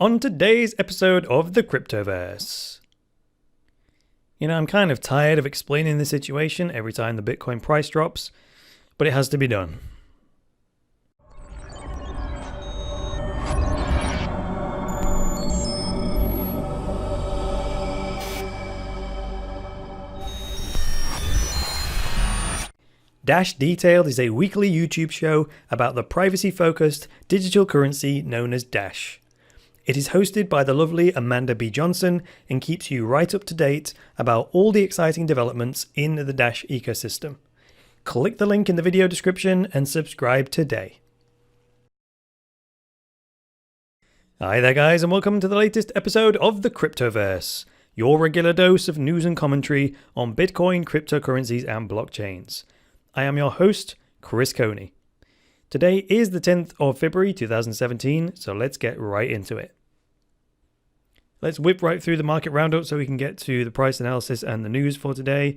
On today's episode of the Cryptoverse. I'm kind of tired of explaining the situation every time the Bitcoin price drops, but it has to be done. Dash Detailed is a weekly YouTube show about the privacy-focused digital currency known as Dash. It is hosted by the lovely Amanda B. Johnson and keeps you right up to date about all the exciting developments in the Dash ecosystem. Click the link in the video description and subscribe today. Hi there guys, and welcome to the latest episode of the Cryptoverse, your regular dose of news and commentary on Bitcoin, cryptocurrencies and blockchains. I am your host, Chris Coney. Today is the 10th of February 2017, so let's get right into it. Let's whip right through the market roundup so we can get to the price analysis and the news for today.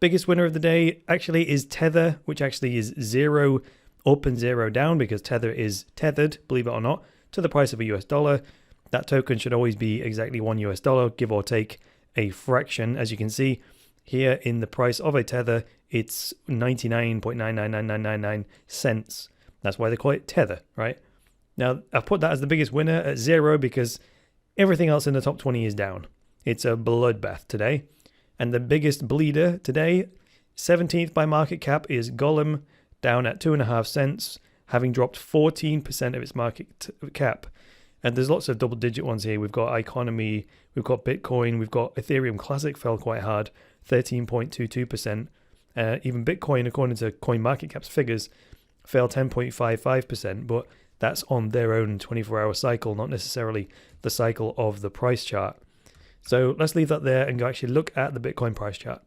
Biggest winner of the day actually is Tether, which actually is 0 up and 0 down because Tether is tethered, believe it or not, to the price of a US dollar. That token should always be exactly $1 US, give or take a fraction. As you can see here in the price of a Tether, it's 99.999999 cents. That's why they call it Tether, right? Now, I've put that as the biggest winner at 0 because everything else in the top 20 is down. It's a bloodbath today. And the biggest bleeder today, 17th by market cap, is Golem, down at 2.5 cents, having dropped 14% of its market cap. And there's lots of double-digit ones here. We've got Economy, we've got Bitcoin, we've got Ethereum Classic fell quite hard, 13.22%. Even Bitcoin, according to CoinMarketCap's figures, fell 10.55%, but that's on their own 24-hour cycle, not necessarily the cycle of the price chart. So let's leave that there and go actually look at the Bitcoin price chart.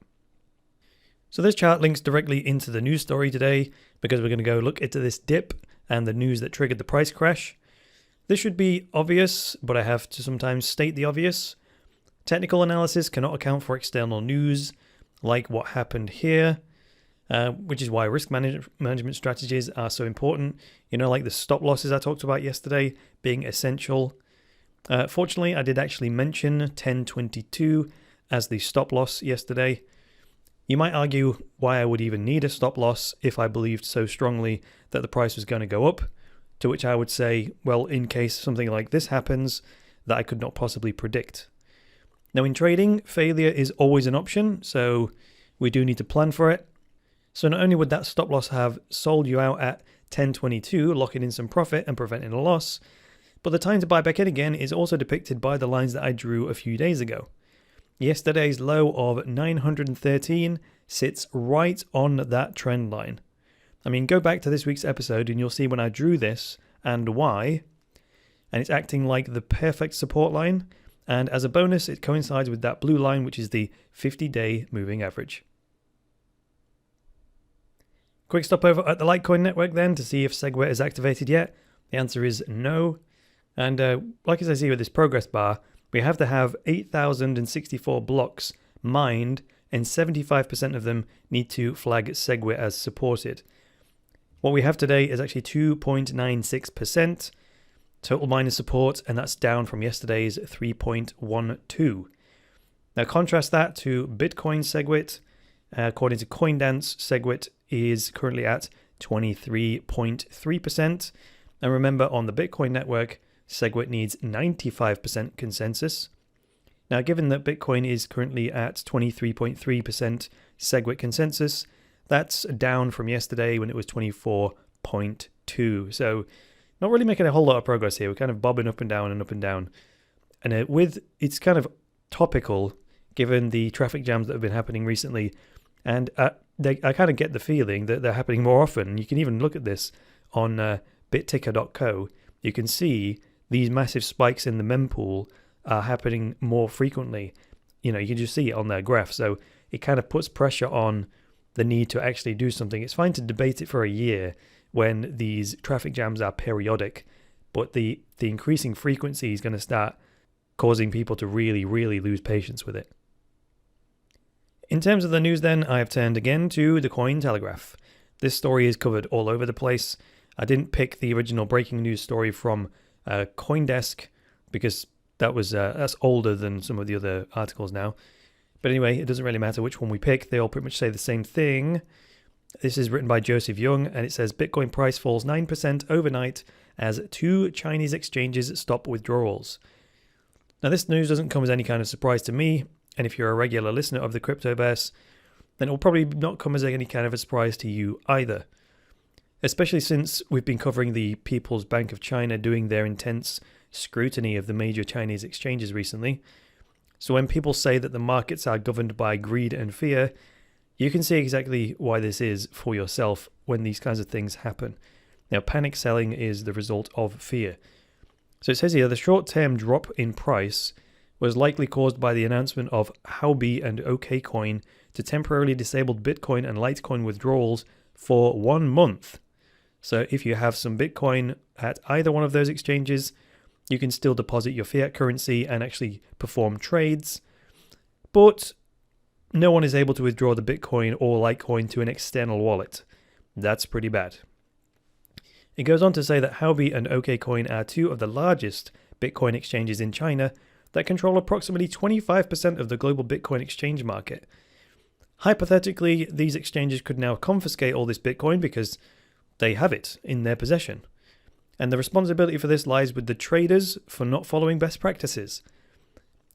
So this chart links directly into the news story today because we're going to go look into this dip and the news that triggered the price crash. This should be obvious, but I have to sometimes state the obvious. Technical analysis cannot account for external news, like what happened here. Which is why risk management strategies are so important. Like the stop losses I talked about yesterday being essential. Fortunately, I did actually mention 1022 as the stop loss yesterday. You might argue why I would even need a stop loss if I believed so strongly that the price was going to go up, to which I would say, well, in case something like this happens that I could not possibly predict. Now in trading, failure is always an option, so we do need to plan for it. So not only would that stop loss have sold you out at 1022, locking in some profit and preventing a loss, but the time to buy back in again is also depicted by the lines that I drew a few days ago. Yesterday's low of 913 sits right on that trend line. I mean, go back to this week's episode and you'll see when I drew this and why, and it's acting like the perfect support line, and as a bonus it coincides with that blue line, which is the 50-day moving average. Quick stop over at the Litecoin network then to see if Segway is activated yet. The answer is no. And like as I see with this progress bar, we have to have 8,064 blocks mined and 75% of them need to flag Segway as supported. What we have today is actually 2.96% total miner support, and that's down from yesterday's 3.12. Now contrast that to Bitcoin Segway. According to CoinDance, Segway is currently at 23.3%. And remember, on the Bitcoin network, Segway needs 95% consensus. Now, given that Bitcoin is currently at 23.3% Segway consensus, that's down from yesterday when it was 24.2. So not really making a whole lot of progress here. We're kind of bobbing up and down and up and down. And it's kind of topical given the traffic jams that have been happening recently. And I kind of get the feeling that they're happening more often. You can even look at this on bitticker.co. You can see these massive spikes in the mempool are happening more frequently. You can just see it on their graph. So it kind of puts pressure on the need to actually do something. It's fine to debate it for a year when these traffic jams are periodic, but the increasing frequency is going to start causing people to really, really lose patience with it. In terms of the news then, I have turned again to the Cointelegraph. This story is covered all over the place. I didn't pick the original breaking news story from CoinDesk. because that's older than some of the other articles now. But anyway, it doesn't really matter which one we pick. They all pretty much say the same thing. This is written by Joseph Young, and it says Bitcoin price falls 9% overnight as 2 Chinese exchanges stop withdrawals. Now, this news doesn't come as any kind of surprise to me, and if you're a regular listener of the Cryptoverse, then it will probably not come as any kind of a surprise to you either. Especially since we've been covering the People's Bank of China doing their intense scrutiny of the major Chinese exchanges recently. So when people say that the markets are governed by greed and fear, you can see exactly why this is for yourself when these kinds of things happen. Now, panic selling is the result of fear. So it says here, the short-term drop in price was likely caused by the announcement of Huobi and OKCoin to temporarily disable Bitcoin and Litecoin withdrawals for 1 month. So if you have some Bitcoin at either one of those exchanges, you can still deposit your fiat currency and actually perform trades. But no one is able to withdraw the Bitcoin or Litecoin to an external wallet. That's pretty bad. It goes on to say that Huobi and OKCoin are 2 of the largest Bitcoin exchanges in China that control approximately 25% of the global Bitcoin exchange market. Hypothetically, these exchanges could now confiscate all this Bitcoin because they have it in their possession. And the responsibility for this lies with the traders for not following best practices.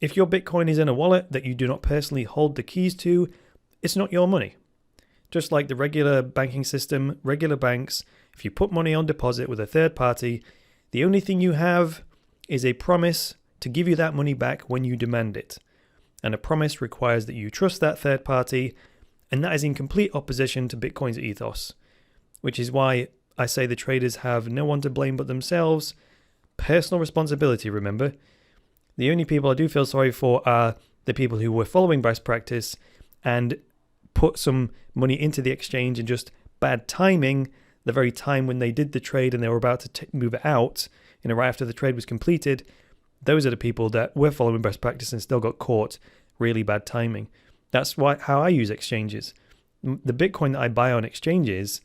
If your Bitcoin is in a wallet that you do not personally hold the keys to, it's not your money. Just like the regular banking system, regular banks, if you put money on deposit with a third party, the only thing you have is a promise to give you that money back when you demand it. And a promise requires that you trust that third party, and that is in complete opposition to Bitcoin's ethos, which is why I say the traders have no one to blame but themselves. Personal responsibility, remember. The only people I do feel sorry for are the people who were following best practice and put some money into the exchange and just bad timing, the very time when they did the trade and they were about to move it out, right after the trade was completed. Those are the people that were following best practice and still got caught. Really bad timing. That's how I use exchanges. The Bitcoin that I buy on exchanges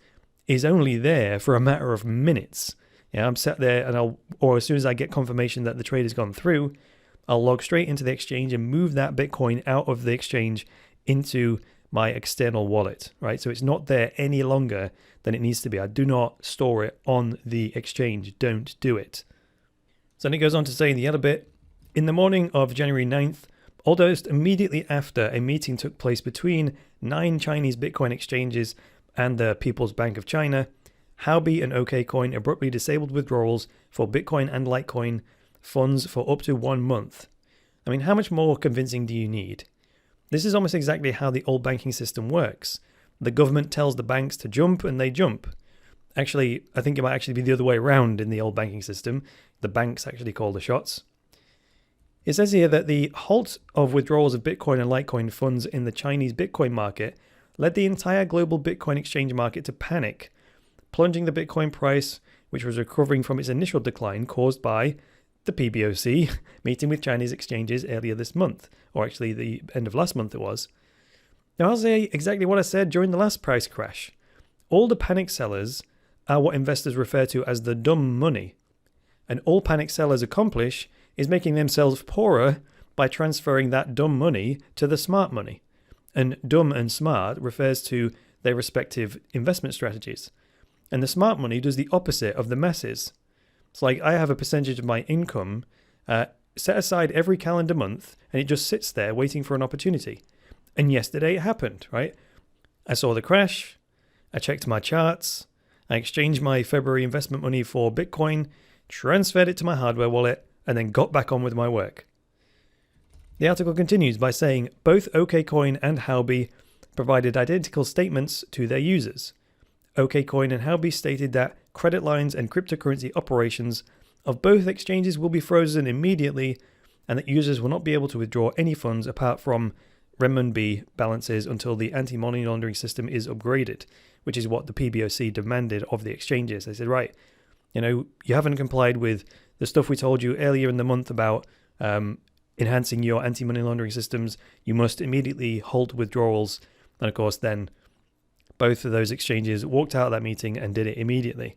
is only there for a matter of minutes. I'm sat there and or as soon as I get confirmation that the trade has gone through, I'll log straight into the exchange and move that Bitcoin out of the exchange into my external wallet, right? So it's not there any longer than it needs to be. I do not store it on the exchange. Don't do it. So then it goes on to say in the other bit, in the morning of January 9th, almost immediately after a meeting took place between 9 Chinese Bitcoin exchanges and the People's Bank of China, Huobi and OKCoin abruptly disabled withdrawals for Bitcoin and Litecoin funds for up to 1 month. I mean, how much more convincing do you need? This is almost exactly how the old banking system works. The government tells the banks to jump and they jump. Actually, I think it might actually be the other way around in the old banking system. The banks actually call the shots. It says here that the halt of withdrawals of Bitcoin and Litecoin funds in the Chinese Bitcoin market led the entire global Bitcoin exchange market to panic, plunging the Bitcoin price, which was recovering from its initial decline caused by the PBOC meeting with Chinese exchanges earlier this month, or actually the end of last month it was. Now I'll say exactly what I said during the last price crash. All the panic sellers are what investors refer to as the dumb money. And all panic sellers accomplish is making themselves poorer by transferring that dumb money to the smart money. And dumb and smart refers to their respective investment strategies. And the smart money does the opposite of the masses. It's like I have a percentage of my income set aside every calendar month, and it just sits there waiting for an opportunity. And yesterday it happened, right? I saw the crash, I checked my charts, I exchanged my February investment money for Bitcoin, transferred it to my hardware wallet, and then got back on with my work. The article continues by saying both OKCoin and Huobi provided identical statements to their users. OKCoin and Huobi stated that credit lines and cryptocurrency operations of both exchanges will be frozen immediately and that users will not be able to withdraw any funds apart from renminbi balances until the anti-money laundering system is upgraded, which is what the PBOC demanded of the exchanges. They said, right, you haven't complied with the stuff we told you earlier in the month about enhancing your anti-money laundering systems. You must immediately halt withdrawals. And of course, then both of those exchanges walked out of that meeting and did it immediately.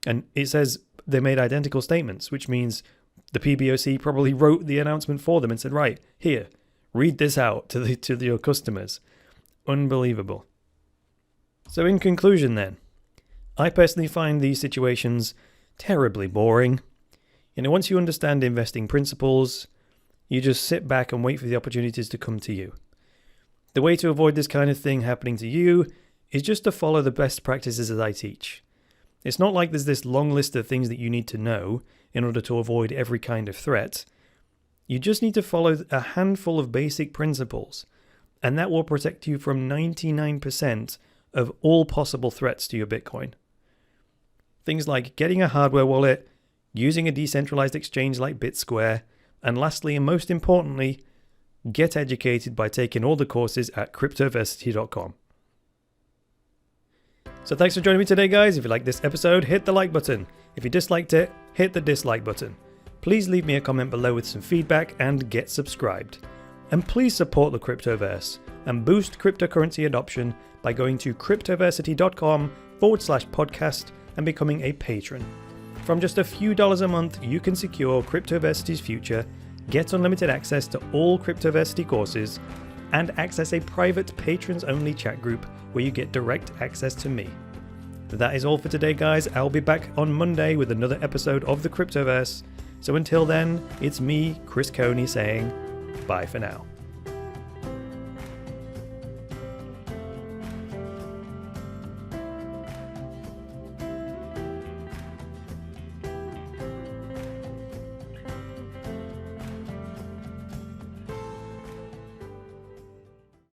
And it says they made identical statements, which means The PBOC probably wrote the announcement for them and said, right, here, read this out to your customers. Unbelievable. So in conclusion then, I personally find these situations terribly boring. Once you understand investing principles, you just sit back and wait for the opportunities to come to you. The way to avoid this kind of thing happening to you is just to follow the best practices that I teach. It's not like there's this long list of things that you need to know in order to avoid every kind of threat. You just need to follow a handful of basic principles, and that will protect you from 99% of all possible threats to your Bitcoin. Things like getting a hardware wallet, using a decentralized exchange like BitSquare, and lastly and most importantly, get educated by taking all the courses at Cryptoversity.com. So thanks for joining me today, guys. If you liked this episode, hit the like button. If you disliked it, hit the dislike button. Please leave me a comment below with some feedback and get subscribed. And please support the Cryptoverse and boost cryptocurrency adoption by going to Cryptoversity.com/podcast and becoming a patron. From just a few dollars a month, you can secure Cryptoversity's future, get unlimited access to all Cryptoversity courses, and access a private patrons-only chat group where you get direct access to me. That is all for today, guys. I'll be back on Monday with another episode of the Cryptoverse. So until then, it's me, Chris Coney, saying bye for now.